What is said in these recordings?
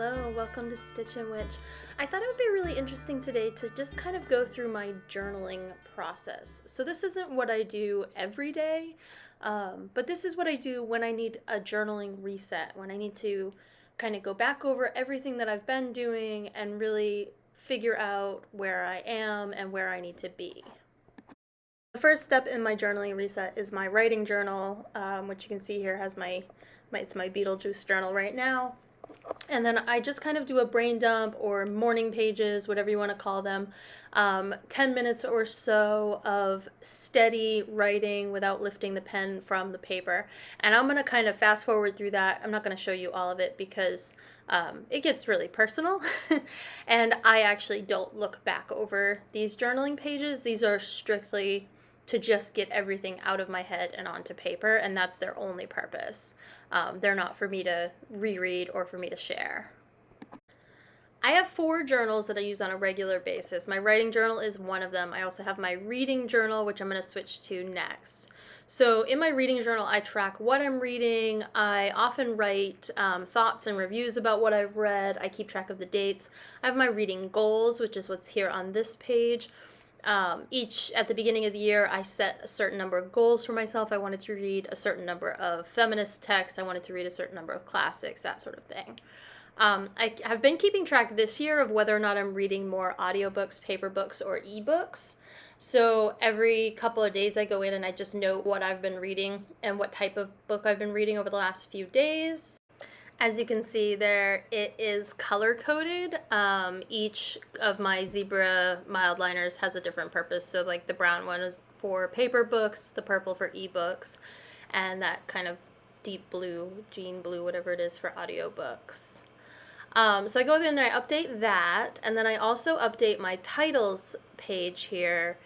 Hello, welcome to Stitch and Witch. I thought it would be really interesting today to just kind of go through my journaling process. So this isn't what I do every day, but this is what I do when I need a journaling reset, when I need to kind of go back over everything that I've been doing and really figure out where I am and where I need to be. The first step in my journaling reset is my writing journal, which you can see here has it's my Beetlejuice journal right now. And then I just kind of do a brain dump or morning pages, whatever you want to call them, 10 minutes or so of steady writing without lifting the pen from the paper. And I'm going to kind of fast forward through that. I'm not going to show you all of it because it gets really personal. And I actually don't look back over these journaling pages. These are strictly to just get everything out of my head and onto paper, and that's their only purpose. They're not for me to reread or for me to share. I have 4 journals that I use on a regular basis. My writing journal is one of them. I also have my reading journal, which I'm going to switch to next. So in my reading journal, I track what I'm reading. I often write thoughts and reviews about what I've read. I keep track of the dates. I have my reading goals, which is what's here on this page. At the beginning of the year, I set a certain number of goals for myself. I wanted to read a certain number of feminist texts. I wanted to read a certain number of classics, that sort of thing. I've been keeping track this year of whether or not I'm reading more audiobooks, paper books, or ebooks. So every couple of days I go in and I just note what I've been reading and what type of book I've been reading over the last few days. As you can see there, it is color-coded. Each of my zebra mild liners has a different purpose. So like the brown one is for paper books, the purple for ebooks, and that kind of deep blue, jean blue, whatever it is, for audiobooks. So I go in and I update that, and then I also update my titles page here.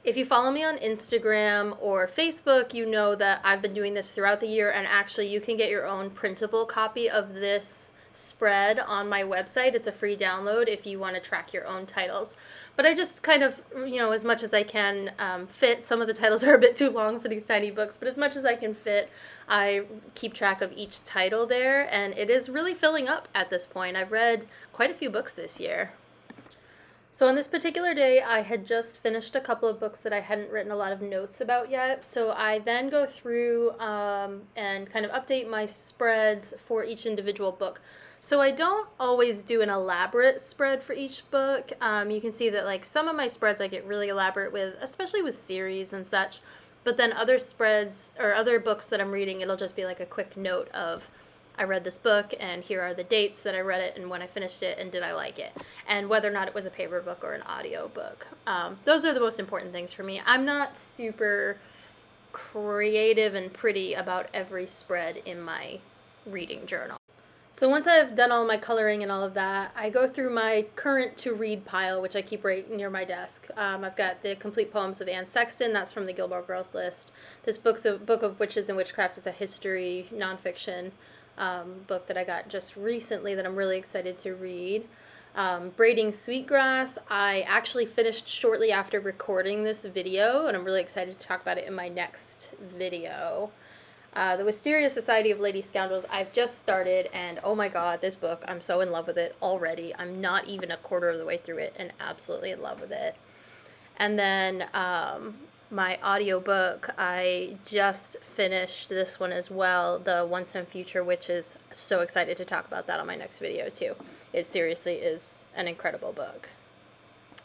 If you follow me on Instagram or Facebook, you know that I've been doing this throughout the year, and actually you can get your own printable copy of this spread on my website. It's a free download if you want to track your own titles. But I just kind of, as much as I can fit. Some of the titles are a bit too long for these tiny books, but as much as I can fit, I keep track of each title there, and it is really filling up at this point. I've read quite a few books this year. So on this particular day, I had just finished a couple of books that I hadn't written a lot of notes about yet. So I then go through and kind of update my spreads for each individual book. So I don't always do an elaborate spread for each book. You can see that like some of my spreads I get really elaborate with, especially with series and such. But then other spreads or other books that I'm reading, it'll just be like a quick note of, I read this book, and here are the dates that I read it, and when I finished it, and did I like it, and whether or not it was a paper book or an audio book. Those are the most important things for me. I'm not super creative and pretty about every spread in my reading journal. So once I've done all my coloring and all of that, I go through my current to-read pile, which I keep right near my desk. I've got the complete poems of Anne Sexton. That's from the Gilmore Girls list. This book of Witches and Witchcraft is a history nonfiction book that I got just recently that I'm really excited to read. Braiding Sweetgrass, I actually finished shortly after recording this video, and I'm really excited to talk about it in my next video. The Wisteria Society of Lady Scoundrels, I've just started, and oh my god, this book, I'm so in love with it already. I'm not even a quarter of the way through it, and absolutely in love with it. And then my audiobook, I just finished this one as well, The Once and Future Witches. So excited to talk about that on my next video too. It seriously is an incredible book.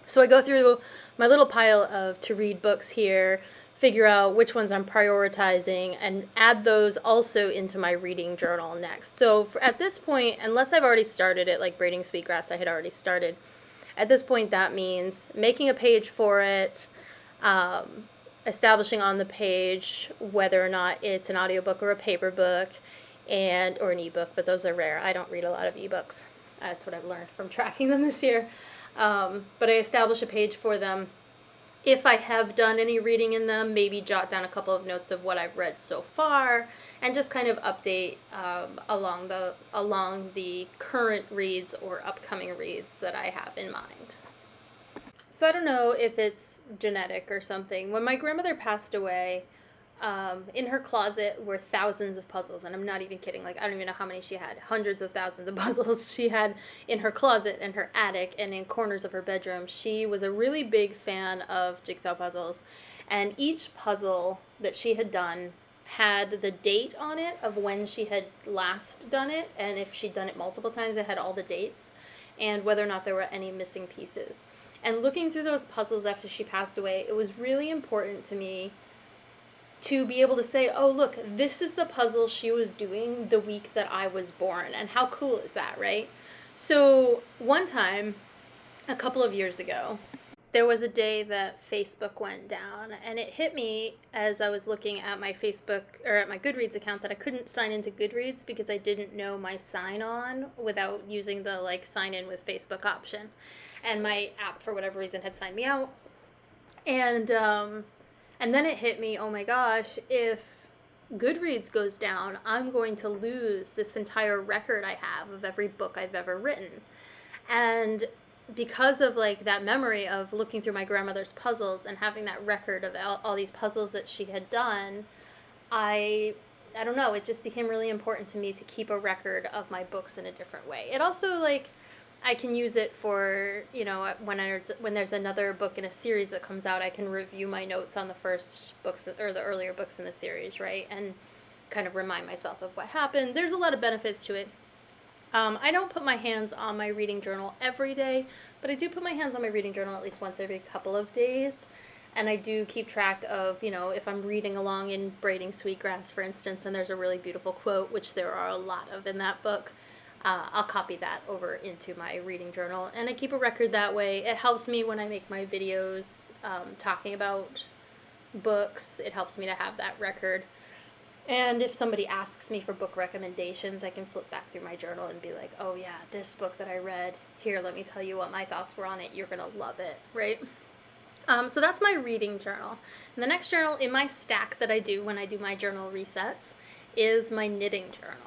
So I go through my little pile of to-read books here, figure out which ones I'm prioritizing, and add those also into my reading journal next. So at this point, unless I've already started it, like Braiding Sweetgrass I had already started, at this point that means making a page for it, establishing on the page whether or not it's an audiobook or a paper book, or an ebook, but those are rare. I don't read a lot of ebooks. That's what I've learned from tracking them this year. But I establish a page for them. If I have done any reading in them, maybe jot down a couple of notes of what I've read so far, and just kind of update along the current reads or upcoming reads that I have in mind. So I don't know if it's genetic or something. When my grandmother passed away, in her closet were thousands of puzzles, and I'm not even kidding. Like, I don't even know how many she had. Hundreds of thousands of puzzles she had in her closet and her attic and in corners of her bedroom. She was a really big fan of jigsaw puzzles, and each puzzle that she had done had the date on it of when she had last done it, and if she'd done it multiple times, it had all the dates, and whether or not there were any missing pieces. And looking through those puzzles after she passed away, it was really important to me to be able to say, oh, look, this is the puzzle she was doing the week that I was born. And how cool is that, right? So one time, a couple of years ago, there was a day that Facebook went down, and it hit me as I was looking at my Facebook, or at my Goodreads account, that I couldn't sign into Goodreads because I didn't know my sign-on without using the, like, sign in with Facebook option. And my app, for whatever reason, had signed me out. And then it hit me, oh my gosh, if Goodreads goes down, I'm going to lose this entire record I have of every book I've ever written. And because of, like, that memory of looking through my grandmother's puzzles and having that record of all these puzzles that she had done, I don't know, it just became really important to me to keep a record of my books in a different way. It also, like, I can use it for, you know, when there's another book in a series that comes out, I can review my notes on the first books or the earlier books in the series, right? And kind of remind myself of what happened. There's a lot of benefits to it. I don't put my hands on my reading journal every day, but I do put my hands on my reading journal at least once every couple of days. And I do keep track of, you know, if I'm reading along in Braiding Sweetgrass, for instance, and there's a really beautiful quote, which there are a lot of in that book, I'll copy that over into my reading journal, and I keep a record that way. It helps me when I make my videos talking about books. It helps me to have that record. And if somebody asks me for book recommendations, I can flip back through my journal and be like, oh yeah, this book that I read, here, let me tell you what my thoughts were on it. You're going to love it, right? So that's my reading journal. And the next journal in my stack that I do when I do my journal resets is my knitting journal.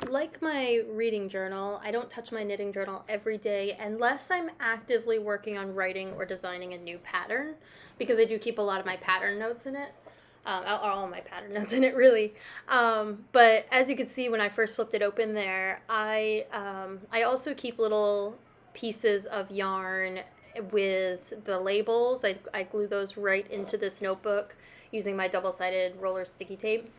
Like my reading journal, I don't touch my knitting journal every day unless I'm actively working on writing or designing a new pattern, because I do keep a lot of my pattern notes in it. All my pattern notes in it, really. But as you can see when I first flipped it open there, I also keep little pieces of yarn with the labels. I glue those right into this notebook using my double-sided roller sticky tape.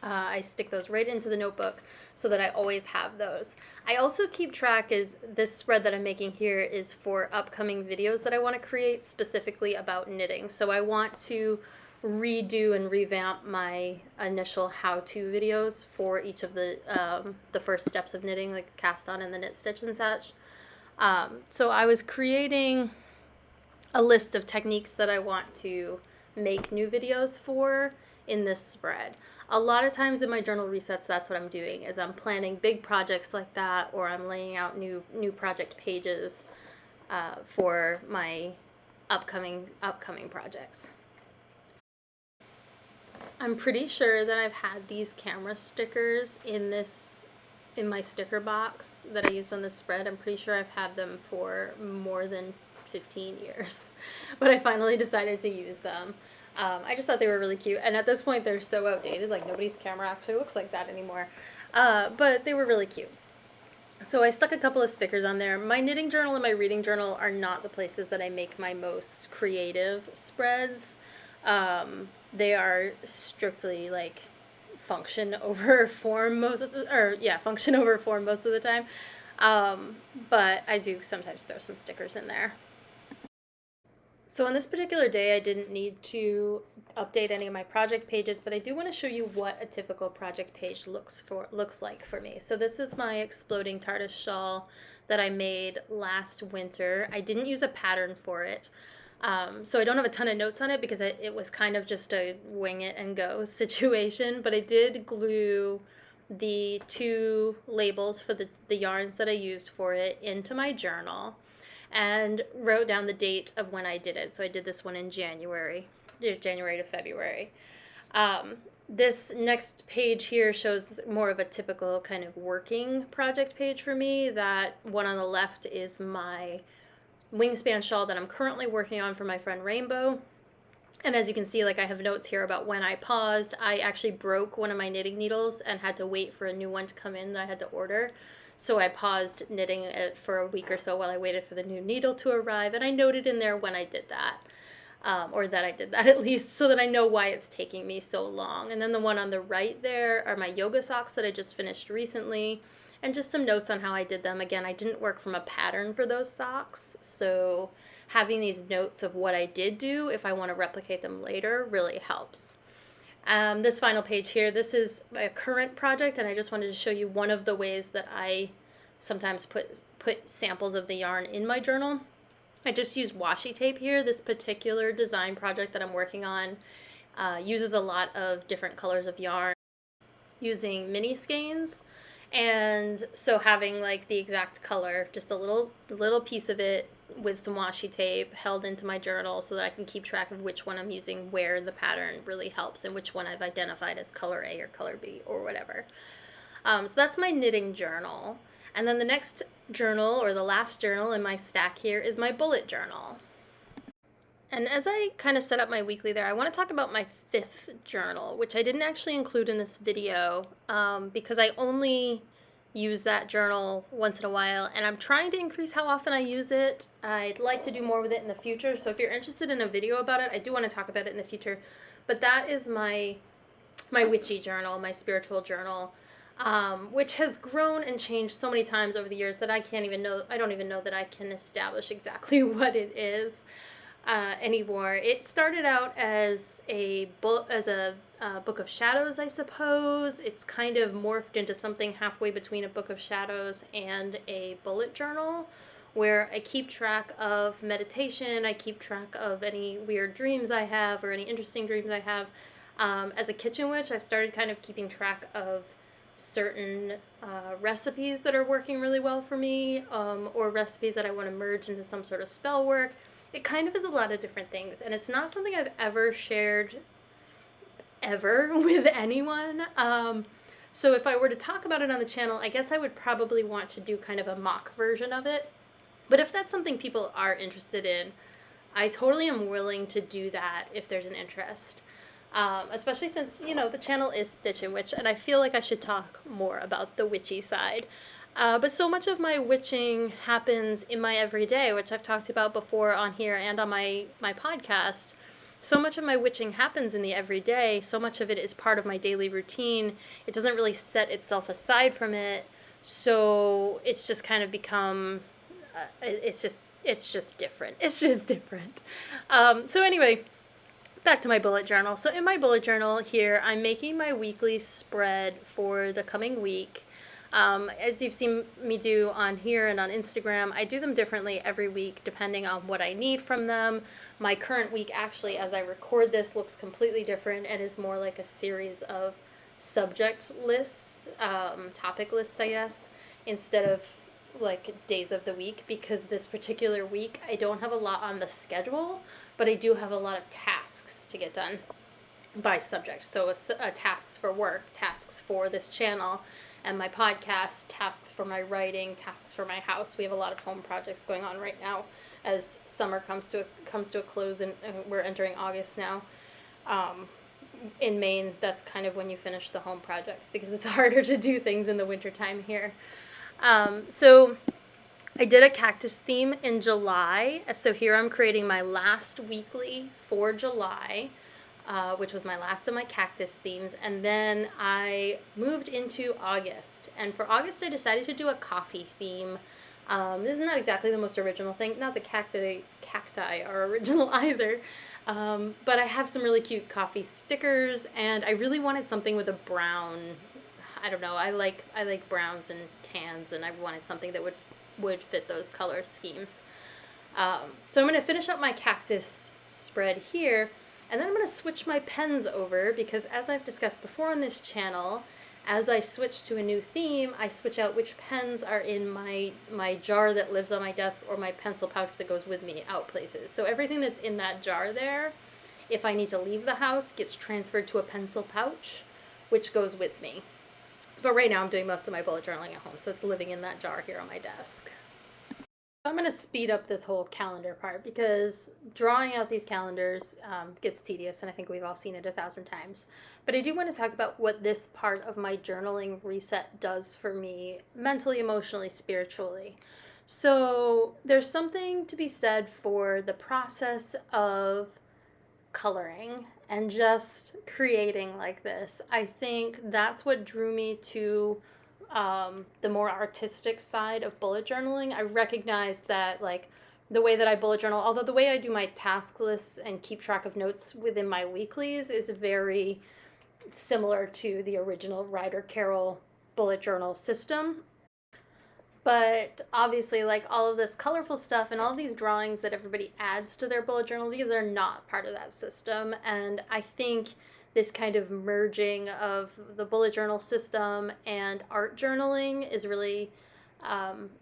I stick those right into the notebook so that I always have those. I also keep track, is this spread that I'm making here is for upcoming videos that I want to create specifically about knitting. So I want to redo and revamp my initial how-to videos for each of the first steps of knitting, like the cast on and the knit stitch and such. So I was creating a list of techniques that I want to make new videos for in this spread. A lot of times in my journal resets, that's what I'm doing, is I'm planning big projects like that, or I'm laying out new project pages for my upcoming projects. I'm pretty sure that I've had these camera stickers in my sticker box that I used on this spread. I'm pretty sure I've had them for more than 15 years, but I finally decided to use them. I just thought they were really cute, and at this point they're so outdated, like nobody's camera actually looks like that anymore, but they were really cute. So I stuck a couple of stickers on there. My knitting journal and my reading journal are not the places that I make my most creative spreads. They are strictly like function over form function over form most of the time. But I do sometimes throw some stickers in there. So on this particular day, I didn't need to update any of my project pages, but I do want to show you what a typical project page looks like for me. So this is my exploding TARDIS shawl that I made last winter. I didn't use a pattern for it. So I don't have a ton of notes on it because it was kind of just a wing it and go situation, but I did glue the 2 labels for the yarns that I used for it into my journal and wrote down the date of when I did it. So I did this one in January to February. This next page here shows more of a typical kind of working project page for me. That one on the left is my wingspan shawl that I'm currently working on for my friend Rainbow. And as you can see, like I have notes here about when I paused. I actually broke one of my knitting needles and had to wait for a new one to come in that I had to order. So I paused knitting it for a week or so while I waited for the new needle to arrive. And I noted in there when I did that, or that I did that at least, so that I know why it's taking me so long. And then the one on the right there are my yoga socks that I just finished recently, and just some notes on how I did them. Again, I didn't work from a pattern for those socks, so having these notes of what I did do, if I want to replicate them later, really helps. This final page here, this is a current project, and I just wanted to show you one of the ways that I sometimes put samples of the yarn in my journal. I just use washi tape here. This particular design project that I'm working on uses a lot of different colors of yarn using mini skeins. And so having like the exact color, just a little piece of it with some washi tape held into my journal so that I can keep track of which one I'm using where in the pattern really helps, and which one I've identified as color A or color B or whatever. So that's my knitting journal. And then the next journal, or the last journal in my stack here, is my bullet journal. And as I kind of set up my weekly there, I want to talk about my 5th journal, which I didn't actually include in this video because I only use that journal once in a while, and I'm trying to increase how often I use it. I'd like to do more with it in the future, so if you're interested in a video about it, I do want to talk about it in the future. But that is my witchy journal, my spiritual journal, which has grown and changed so many times over the years that I don't even know that I can establish exactly what it is anymore. It started out as a book of shadows, I suppose. It's kind of morphed into something halfway between a book of shadows and a bullet journal, where I keep track of meditation, I keep track of any weird dreams I have or any interesting dreams I have. As a kitchen witch, I've started kind of keeping track of certain recipes that are working really well for me, or recipes that I want to merge into some sort of spell work. It kind of is a lot of different things, and it's not something I've ever shared with anyone. So if I were to talk about it on the channel, I guess I would probably want to do kind of a mock version of it. But if that's something people are interested in, I totally am willing to do that if there's an interest. Especially since, the channel is Stitch and Witch, and I feel like I should talk more about the witchy side. But so much of my witching happens in my everyday, which I've talked about before on here and on my podcast. So much of my witching happens in the everyday. So much of it is part of my daily routine. It doesn't really set itself aside from it. So it's just kind of become, it's just different. It's just different. So anyway, back to my bullet journal. So in my bullet journal here, I'm making my weekly spread for the coming week. As you've seen me do on here and on Instagram, I do them differently every week depending on what I need from them. My current week, actually, as I record this, looks completely different and is more like a series of subject lists, topic lists, I guess, instead of like days of the week, because this particular week I don't have a lot on the schedule, but I do have a lot of tasks to get done by subject. So tasks for work, tasks for this channel and my podcast, tasks for my writing, tasks for my house. We have a lot of home projects going on right now as summer comes to a close, and we're entering August now. In Maine, that's kind of when you finish the home projects because it's harder to do things in the wintertime here. So I did a cactus theme in July. So here I'm creating my last weekly for July, which was my last of my cactus themes. And then I moved into August. And for August, I decided to do a coffee theme. This is not exactly the most original thing. Not the cacti are original either. But I have some really cute coffee stickers, and I really wanted something with a brown, I don't know, I like browns and tans, and I wanted something that would fit those color schemes. So I'm going to finish up my cactus spread here, and then I'm going to switch my pens over, because as I've discussed before on this channel, as I switch to a new theme, I switch out which pens are in my jar that lives on my desk, or my pencil pouch that goes with me out places. So everything that's in that jar there, if I need to leave the house, gets transferred to a pencil pouch, which goes with me. But right now I'm doing most of my bullet journaling at home, so it's living in that jar here on my desk. I'm going to speed up this whole calendar part because drawing out these calendars gets tedious, and I think we've all seen it 1,000 times. But I do want to talk about what this part of my journaling reset does for me mentally, emotionally, spiritually. So there's something to be said for the process of coloring and just creating like this. I think that's what drew me to the more artistic side of bullet journaling. I recognize that, like, the way that I bullet journal, although the way I do my task lists and keep track of notes within my weeklies is very similar to the original Ryder Carroll bullet journal system. But obviously, like, all of this colorful stuff and all these drawings that everybody adds to their bullet journal, these are not part of that system. And I think this kind of merging of the bullet journal system and art journaling is really,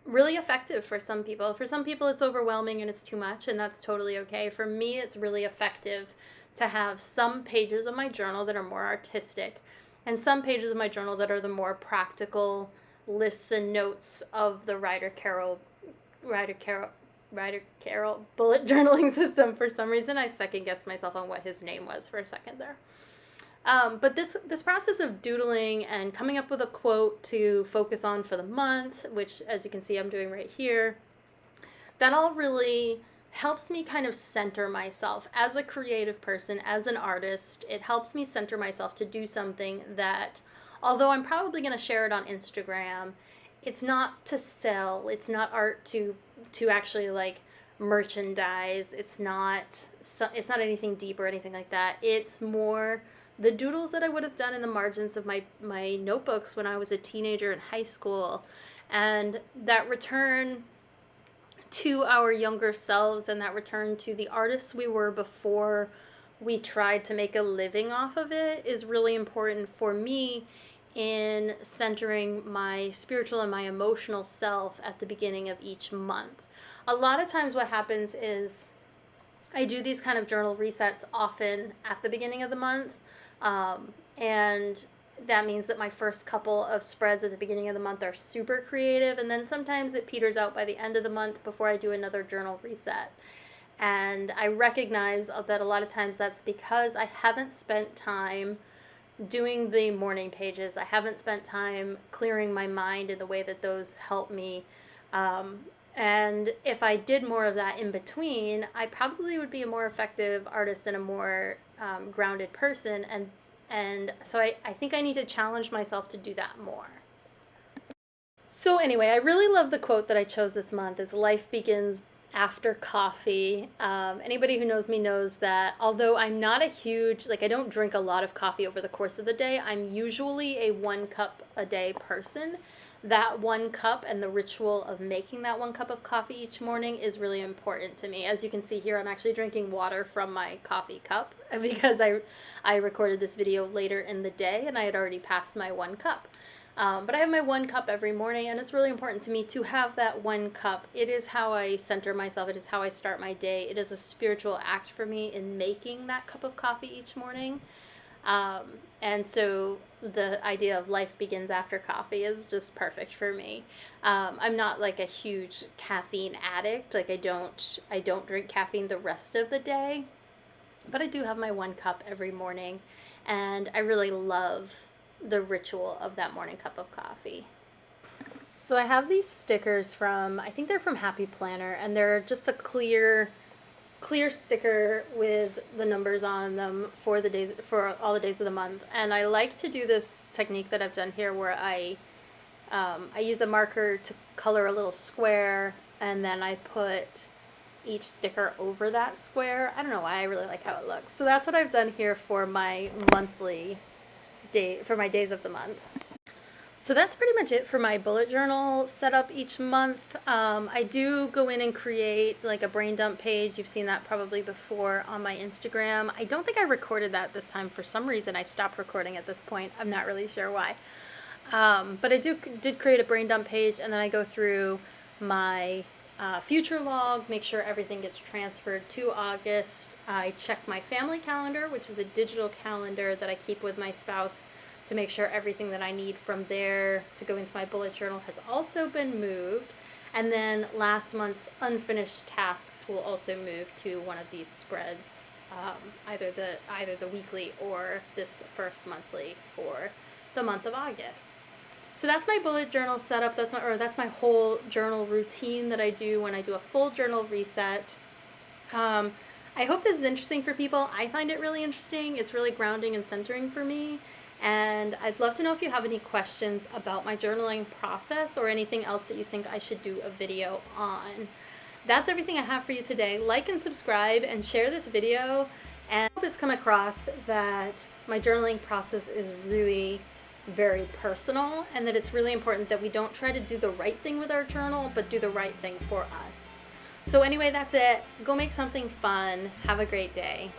really effective for some people. For some people, it's overwhelming and it's too much, and that's totally okay. For me, it's really effective to have some pages of my journal that are more artistic and some pages of my journal that are the more practical lists and notes of the Ryder Carroll bullet journaling system. For some reason, I second guessed myself on what his name was for a second there. But this process of doodling and coming up with a quote to focus on for the month, which, as you can see, I'm doing right here, that all really helps me kind of center myself as a creative person, as an artist. It helps me center myself to do something that, although I'm probably going to share it on Instagram, it's not to sell. It's not art to actually, like, merchandise. It's not anything deep or anything like that. It's more the doodles that I would have done in the margins of my notebooks when I was a teenager in high school, and that return to our younger selves and that return to the artists we were before we tried to make a living off of it is really important for me in centering my spiritual and my emotional self at the beginning of each month. A lot of times what happens is I do these kind of journal resets often at the beginning of the month, and that means that my first couple of spreads at the beginning of the month are super creative, and then sometimes it peters out by the end of the month before I do another journal reset. And I recognize that a lot of times that's because I haven't spent time doing the morning pages. I haven't spent time clearing my mind in the way that those help me. And if I did more of that in between, I probably would be a more effective artist and a more grounded person. And so I think I need to challenge myself to do that more. So anyway, I really love the quote that I chose this month. Is life begins after coffee. Anybody who knows me knows that although I'm not a huge, like, I don't drink a lot of coffee over the course of the day, I'm usually a 1 cup a day person. That 1 cup and the ritual of making that 1 cup of coffee each morning is really important to me. As you can see here, I'm actually drinking water from my coffee cup because I recorded this video later in the day and I had already passed my 1 cup. But I have my 1 cup every morning, and it's really important to me to have that 1 cup. It is how I center myself. It is how I start my day. It is a spiritual act for me in making that cup of coffee each morning. And so the idea of life begins after coffee is just perfect for me. I'm not like a huge caffeine addict. Like I don't drink caffeine the rest of the day, but I do have my 1 cup every morning, and I really love the ritual of that morning cup of coffee. So I have these stickers from, I think they're from Happy Planner, and they're just a clear sticker with the numbers on them for all the days of the month. And I like to do this technique that I've done here where I use a marker to color a little square, and then I put each sticker over that square. I don't know why, I really like how it looks. So that's what I've done here for my my days of the month. So that's pretty much it for my bullet journal setup each month. I do go in and create like a brain dump page. You've seen that probably before on my Instagram. I don't think I recorded that this time. For some reason, I stopped recording at this point. I'm not really sure why. But I did create a brain dump page, and then I go through my future log, make sure everything gets transferred to August. I check my family calendar, which is a digital calendar that I keep with my spouse, to make sure everything that I need from there to go into my bullet journal has also been moved. And then last month's unfinished tasks will also move to one of these spreads, either the weekly or this first monthly for the month of August. So that's my bullet journal setup. That's my whole journal routine that I do when I do a full journal reset. I hope this is interesting for people. I find it really interesting. It's really grounding and centering for me. And I'd love to know if you have any questions about my journaling process or anything else that you think I should do a video on. That's everything I have for you today. Like and subscribe and share this video. And I hope it's come across that my journaling process is really very personal, and that it's really important that we don't try to do the right thing with our journal, but do the right thing for us. So anyway, that's it. Go make something fun. Have a great day.